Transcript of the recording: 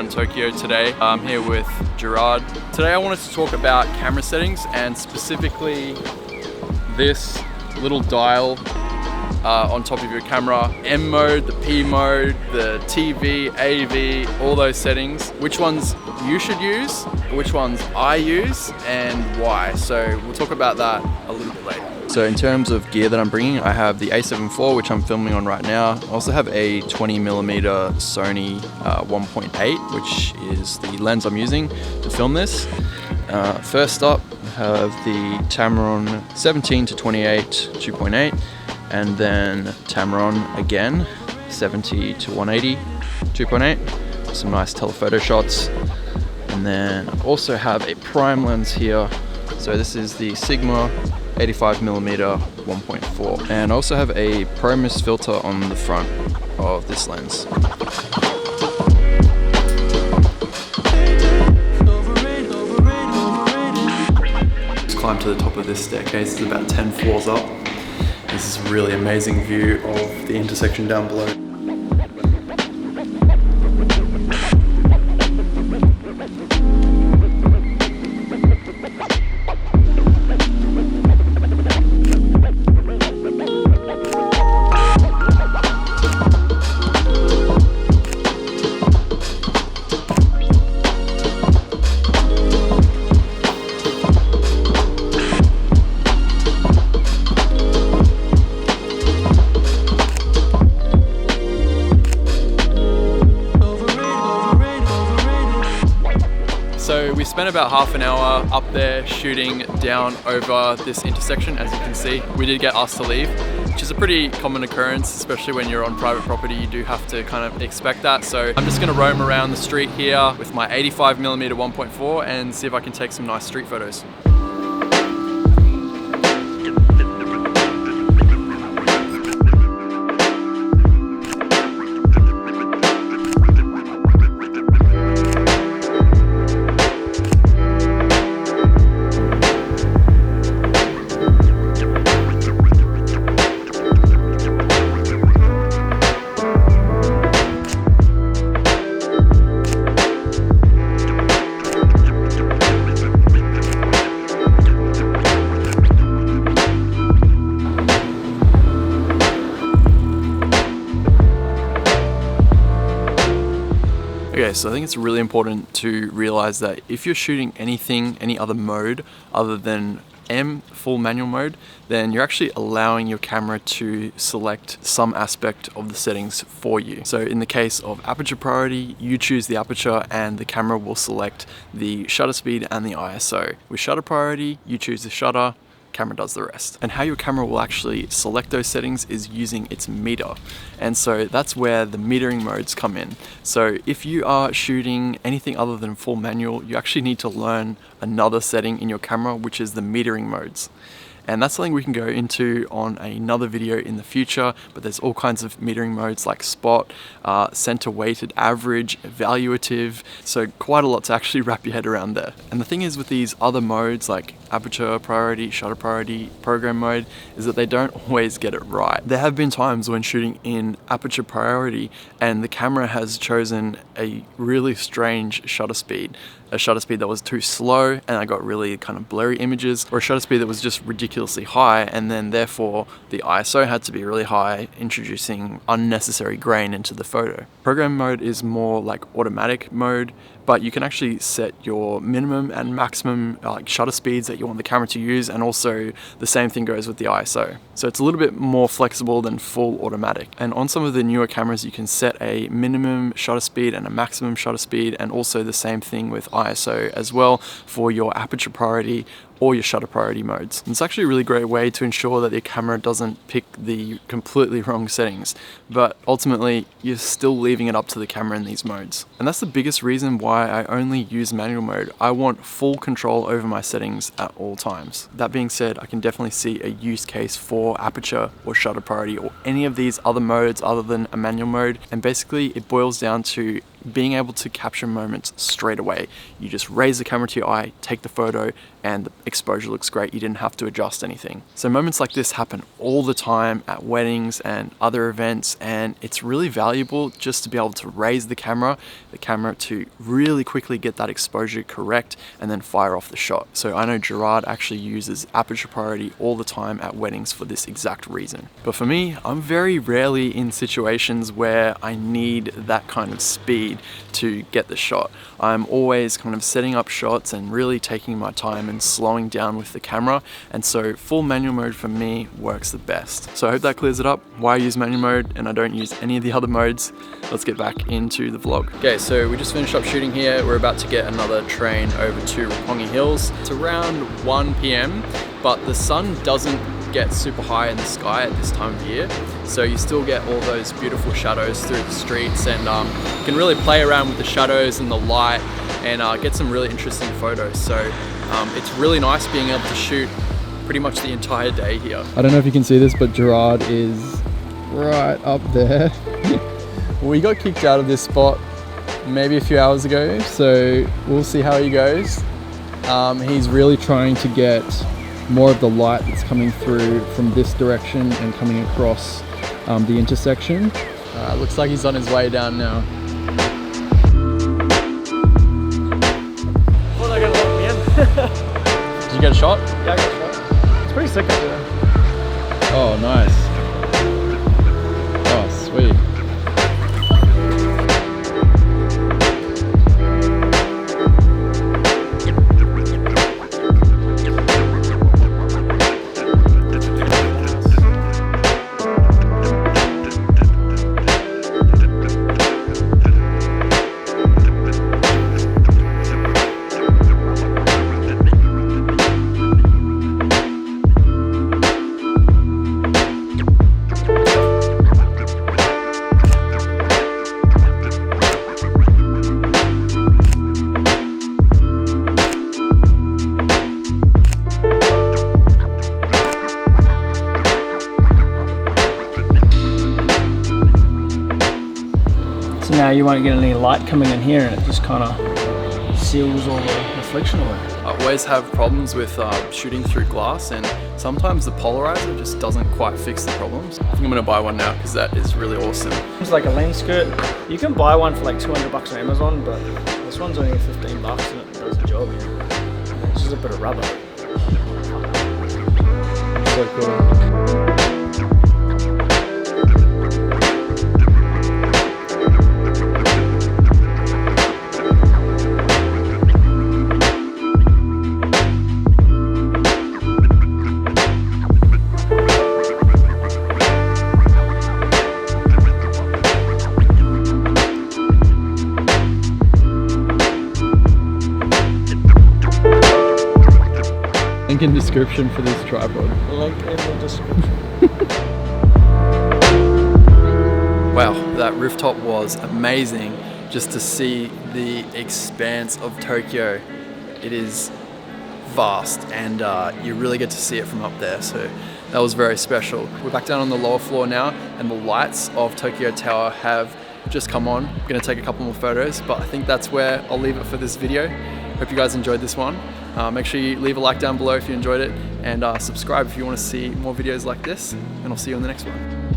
around Tokyo today. I'm here with Gerard. Today I wanted to talk about camera settings and specifically this little dial on top of your camera. M mode, the P mode, the TV, AV, all those settings. Which ones you should use, which ones I use, and why. So we'll talk about that a little bit later. So in terms of gear that I'm bringing, I have the A7 IV, which I'm filming on right now. I also have a 20mm Sony 1.8, which is the lens I'm using to film this. First up, I have the Tamron 17-28 2.8, and then Tamron again 70-180 2.8. Some nice telephoto shots. And then I also have a prime lens here. So this is the Sigma 85mm 1.4, and I also have a Pro Mist filter on the front of this lens. Let's climb to the top of this staircase. It's about 10 floors up. This is a really amazing view of the intersection down below. So we spent about half an hour up there shooting down over this intersection. As you can see, we did get asked to leave, which is a pretty common occurrence, especially when you're on private property. You do have to kind of expect that. So I'm just gonna roam around the street here with my 85mm 1.4 and see if I can take some nice street photos. Okay, so I think it's really important to realize that if you're shooting any other mode other than M, full manual mode, then you're actually allowing your camera to select some aspect of the settings for you. So in the case of aperture priority, you choose the aperture and the camera will select the shutter speed and the ISO. With shutter priority, you choose the shutter, camera does the rest. And how your camera will actually select those settings is using its meter. And so that's where the metering modes come in. So if you are shooting anything other than full manual, you actually need to learn another setting in your camera, which is the metering modes. And that's something we can go into on another video in the future, but there's all kinds of metering modes like spot, center weighted average, evaluative, so quite a lot to actually wrap your head around there. And the thing is with these other modes like aperture priority, shutter priority, program mode, is that they don't always get it right. There have been times when shooting in aperture priority and the camera has chosen a really strange shutter speed. A shutter speed that was too slow and I got really kind of blurry images, or a shutter speed that was just ridiculously high, and then therefore the ISO had to be really high, introducing unnecessary grain into the photo. Program mode is more like automatic mode, but you can actually set your minimum and maximum shutter speeds that you want the camera to use, and also the same thing goes with the ISO. So it's a little bit more flexible than full automatic. And on some of the newer cameras you can set a minimum shutter speed and a maximum shutter speed, and also the same thing with ISO as well for your aperture priority or your shutter priority modes. And it's actually a really great way to ensure that your camera doesn't pick the completely wrong settings, but ultimately you're still leaving it up to the camera in these modes. And that's the biggest reason why I only use manual mode. I want full control over my settings at all times. That being said, I can definitely see a use case for aperture or shutter priority or any of these other modes other than a manual mode. And basically it boils down to being able to capture moments straight away. You just raise the camera to your eye, take the photo, and the exposure looks great. You didn't have to adjust anything. So moments like this happen all the time at weddings and other events, and it's really valuable just to be able to raise the camera to really quickly get that exposure correct and then fire off the shot. So I know Gerard actually uses aperture priority all the time at weddings for this exact reason. But for me, I'm very rarely in situations where I need that kind of speed to get the shot. I'm always kind of setting up shots and really taking my time and slowing down with the camera, and so full manual mode for me works the best. So I hope that clears it up why I use manual mode and I don't use any of the other modes. Let's get back into the vlog. Okay, so we just finished up shooting here. We're about to get another train over to Roppongi Hills. It's around 1 p.m, but the sun doesn't get super high in the sky at this time of year, so you still get all those beautiful shadows through the streets, and you can really play around with the shadows and the light and get some really interesting photos. So it's really nice being able to shoot pretty much the entire day here. I don't know if you can see this, but Gerard is right up there. We got kicked out of this spot maybe a few hours ago, so we'll see how he goes. He's really trying to get more of the light that's coming through from this direction and coming across the intersection. Looks like he's on his way down now. Thought they were gonna lock me in. Did you get a shot? Yeah, I got a shot. It's pretty sick up there. Oh, nice. Oh, sweet. Now you won't get any light coming in here, and it just kind of seals all the reflection away. I always have problems with shooting through glass, and sometimes the polarizer just doesn't quite fix the problems. I think I'm going to buy one now because that is really awesome. It's like a lens skirt. You can buy one for like 200 bucks on Amazon, but this one's only 15 bucks and it does the job. It's just a bit of rubber. So cool. Link in description for this tripod. Link in the description. Wow, that rooftop was amazing just to see the expanse of Tokyo. It is vast, and you really get to see it from up there, so that was very special. We're back down on the lower floor now, and the lights of Tokyo Tower have just come on. I'm gonna take a couple more photos, but I think that's where I'll leave it for this video. Hope you guys enjoyed this one. Make sure you leave a like down below if you enjoyed it, and subscribe if you want to see more videos like this, and I'll see you on the next one.